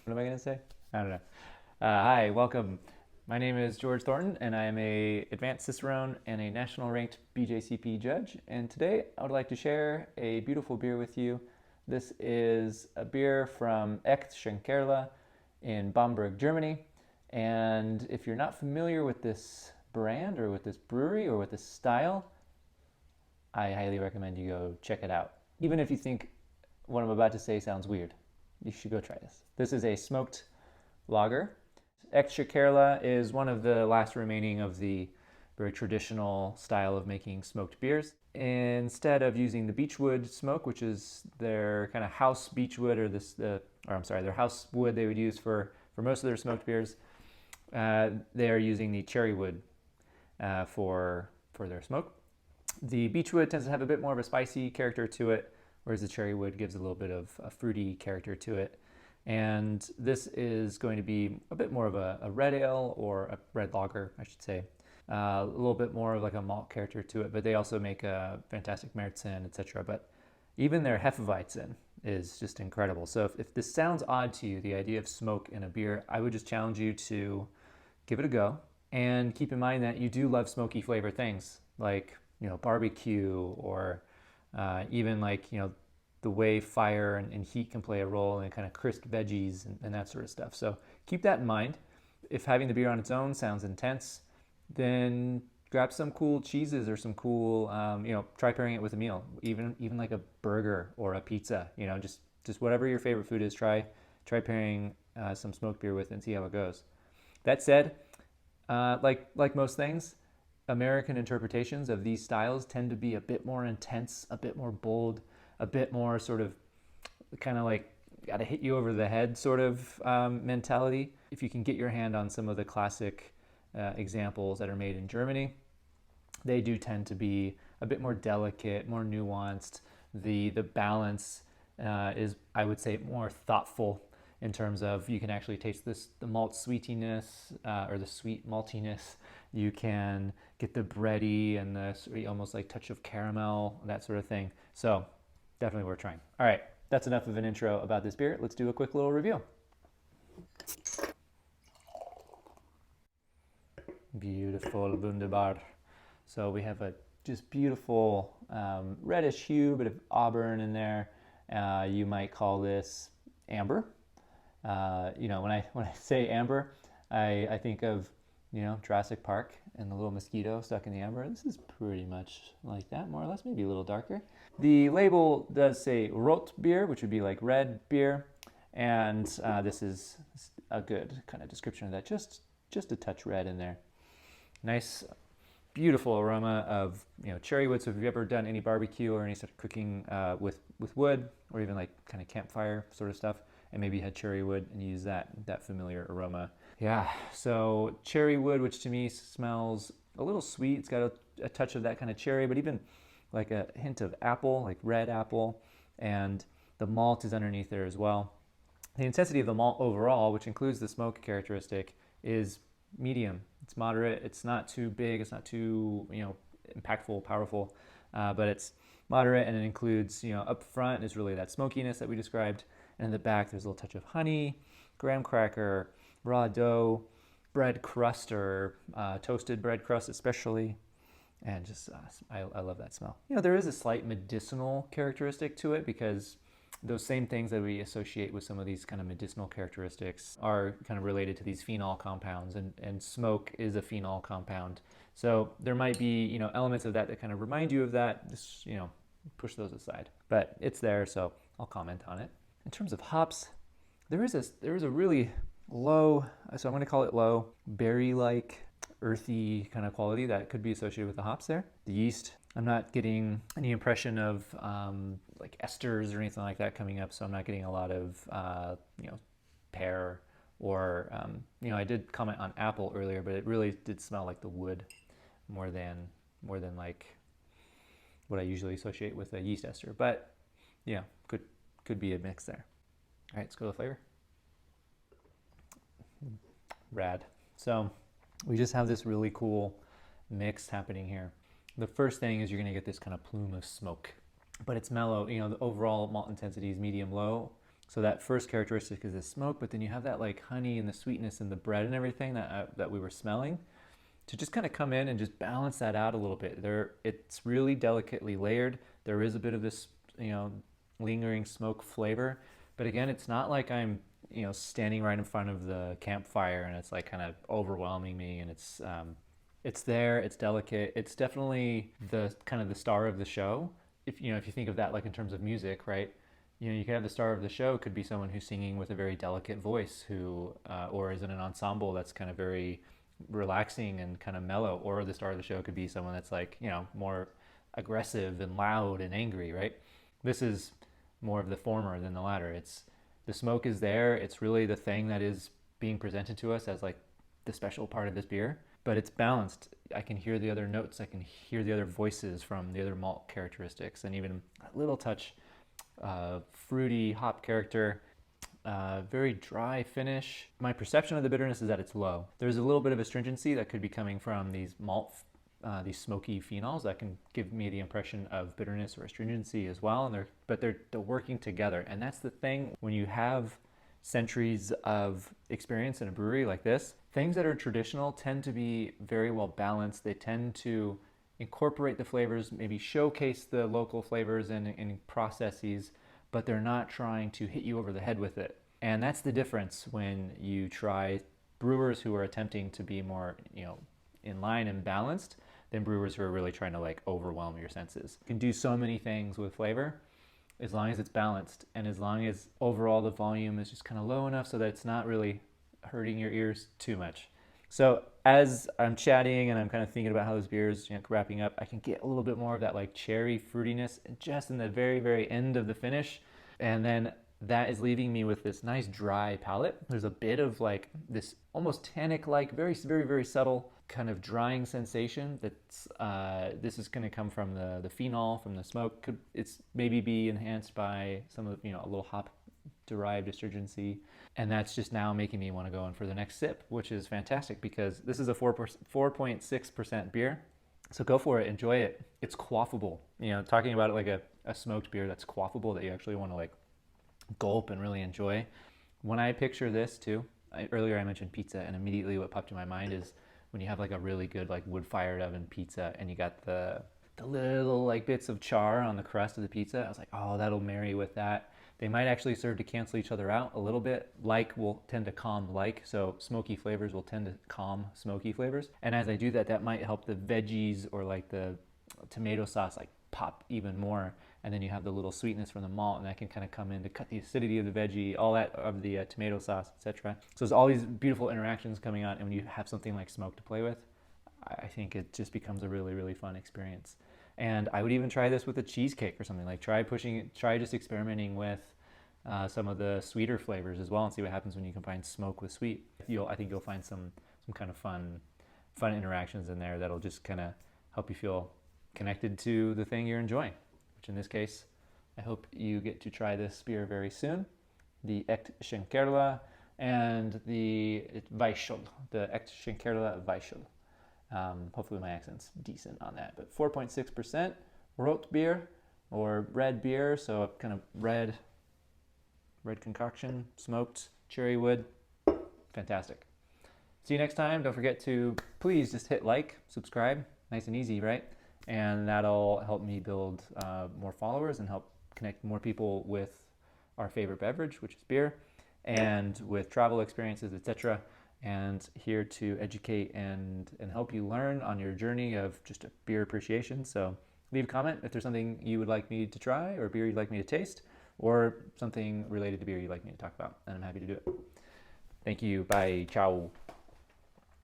What am I going to say? I don't know. Hi, welcome. My name is George Thornton, and I am a advanced Cicerone and a national ranked BJCP judge. And today I would like to share a beautiful beer with you. This is a beer from Aecht Schlenkerla in Bamberg, Germany. And if you're not familiar with this brand or with this brewery or with this style, I highly recommend you go check it out. Even if you think what I'm about to say sounds weird, you should go try this. This is a smoked lager. Schlenkerla is one of the last remaining of the very traditional style of making smoked beers. Instead of using the beechwood smoke, which is their kind of house beechwood, or their house wood they would use for most of their smoked beers, they are using the cherry wood for their smoke. The beechwood tends to have a bit more of a spicy character to it, whereas the cherry wood gives a little bit of a fruity character to it. And this is going to be a bit more of a red ale, or a red lager, I should say. A little bit more of like a malt character to it, but they also make a fantastic Märzen, etc. But even their Hefeweizen is just incredible. So if this sounds odd to you, the idea of smoke in a beer, I would just challenge you to give it a go. And keep in mind that you do love smoky flavor things like, barbecue, or even like, the way fire and heat can play a role in kind of crisp veggies and that sort of stuff. So keep that in mind. If having the beer on its own sounds intense, then grab some cool cheeses or some cool, try pairing it with a meal, even like a burger or a pizza. Just whatever your favorite food is. Try pairing some smoked beer with and see how it goes. That said, like most things, American interpretations of these styles tend to be a bit more intense, a bit more bold, a bit more sort of kind of like got to hit you over the head sort of mentality. If you can get your hand on some of the classic examples that are made in Germany, they do tend to be a bit more delicate, more nuanced. The balance is, I would say, more thoughtful in terms of you can actually taste the malt sweetiness, or the sweet maltiness. You can get the bready and the sort of almost like touch of caramel, that sort of thing. So definitely worth trying. All right, that's enough of an intro about this beer. Let's do a quick little review. Beautiful, wunderbar. So we have a just beautiful reddish hue, bit of auburn in there. You might call this amber. When I say amber, I think of Jurassic Park and the little mosquito stuck in the amber. This is pretty much like that, more or less, maybe a little darker. The label does say Rotbier, which would be like red beer, and this is a good kind of description of that. Just a touch red in there. Nice, beautiful aroma of cherry wood. So if you've ever done any barbecue or any sort of cooking with wood, or even like kind of campfire sort of stuff, and maybe you had cherry wood and you use that familiar aroma. Yeah, so cherry wood, which to me smells a little sweet. It's got a touch of that kind of cherry, but even like a hint of apple, like red apple, and the malt is underneath there as well. The intensity of the malt overall, which includes the smoke characteristic, is medium. It's moderate. It's not too big. It's not too impactful, powerful, but it's moderate, and it includes up front is really that smokiness that we described, and in the back there's a little touch of honey, graham cracker, raw dough, bread crust, or toasted bread crust especially, and just I love that smell. There is a slight medicinal characteristic to it, because those same things that we associate with some of these kind of medicinal characteristics are kind of related to these phenol compounds, and smoke is a phenol compound. So there might be elements of that kind of remind you of that. Just push those aside, but it's there, so I'll comment on it. In terms of hops, there is a really low, so I'm going to call it low, berry-like, earthy kind of quality that could be associated with the hops there. The yeast, I'm not getting any impression of like esters or anything like that coming up, so I'm not getting a lot of pear, or I did comment on apple earlier, but it really did smell like the wood more than like what I usually associate with a yeast ester. But could be a mix there. All right, let's go to the flavor. Rad. So we just have this really cool mix happening here. The first thing is you're going to get this kind of plume of smoke, but it's mellow. The overall malt intensity is medium low, So that first characteristic is the smoke, but then you have that like honey and the sweetness and the bread and everything that we were smelling to just kind of come in and just balance that out a little bit. It's really delicately layered. There is a bit of this, lingering smoke flavor, but again, it's not like I'm, standing right in front of the campfire and it's like kind of overwhelming me. And it's there, it's delicate. It's definitely the kind of the star of the show. If you think of that like in terms of music, right? You can have the star of the show could be someone who's singing with a very delicate voice, or is in an ensemble that's kind of very relaxing and kind of mellow, or the star of the show could be someone that's like, more aggressive and loud and angry, right? This is more of the former than the latter. It's the smoke is there. It's really the thing that is being presented to us as like the special part of this beer, but it's balanced. I can hear the other notes. I can hear the other voices from the other malt characteristics, and even a little touch fruity hop character. Very dry finish. My perception of the bitterness is that it's low. There's a little bit of astringency that could be coming from these these smoky phenols that can give me the impression of bitterness or astringency as well. But they're working together, and that's the thing when you have centuries of experience in a brewery like this. Things that are traditional tend to be very well balanced. They tend to incorporate the flavors, maybe showcase the local flavors and processes, but they're not trying to hit you over the head with it. And that's the difference when you try brewers who are attempting to be more, in line and balanced than brewers who are really trying to like overwhelm your senses. You can do so many things with flavor as long as it's balanced and as long as overall the volume is just kind of low enough so that it's not really hurting your ears too much. So as I'm chatting and I'm kind of thinking about how this beer is wrapping up, I can get a little bit more of that like cherry fruitiness just in the very, very end of the finish. And then that is leaving me with this nice dry palate. There's a bit of like this almost tannic-like, very, very, very subtle kind of drying sensation that's, this is going to come from the phenol, from the smoke. It's maybe be enhanced by some of, a little hop derived astringency, and that's just now making me want to go in for the next sip, which is fantastic because this is a 4.6% beer. So go for it, enjoy it. It's quaffable. Talking about it like a smoked beer that's quaffable, that you actually want to like gulp and really enjoy. When I picture this too, earlier I mentioned pizza, and immediately what popped in my mind is when you have like a really good like wood-fired oven pizza and you got the little like bits of char on the crust of the pizza. I was like, oh, that'll marry with that. They might actually serve to cancel each other out a little bit. Like will tend to calm like, so smoky flavors will tend to calm smoky flavors. And as I do that, that might help the veggies or like the tomato sauce like pop even more. And then you have the little sweetness from the malt, and that can kind of come in to cut the acidity of the veggie, all that of the tomato sauce, etc. So there's all these beautiful interactions coming on, and when you have something like smoke to play with, I think it just becomes a really, really fun experience. And I would even try this with a cheesecake or something. Like try just experimenting with some of the sweeter flavors as well, and see what happens when you combine smoke with sweet. I think you'll find some kind of fun interactions in there that'll just kind of help you feel connected to the thing you're enjoying. Which in this case, I hope you get to try this beer very soon. The Aecht Schlenkerla and the Weichsel, the Aecht Schlenkerla Weichsel. Hopefully my accent's decent on that. But 4.6% Rotbier, or red beer, so kind of red concoction, smoked cherry wood. Fantastic. See you next time. Don't forget to please just hit like, subscribe. Nice and easy, right? And that'll help me build more followers and help connect more people with our favorite beverage, which is beer, and with travel experiences, etc. And here to educate and help you learn on your journey of just a beer appreciation. So leave a comment if there's something you would like me to try, or beer you'd like me to taste, or something related to beer you'd like me to talk about, and I'm happy to do it. Thank you. Bye. Ciao.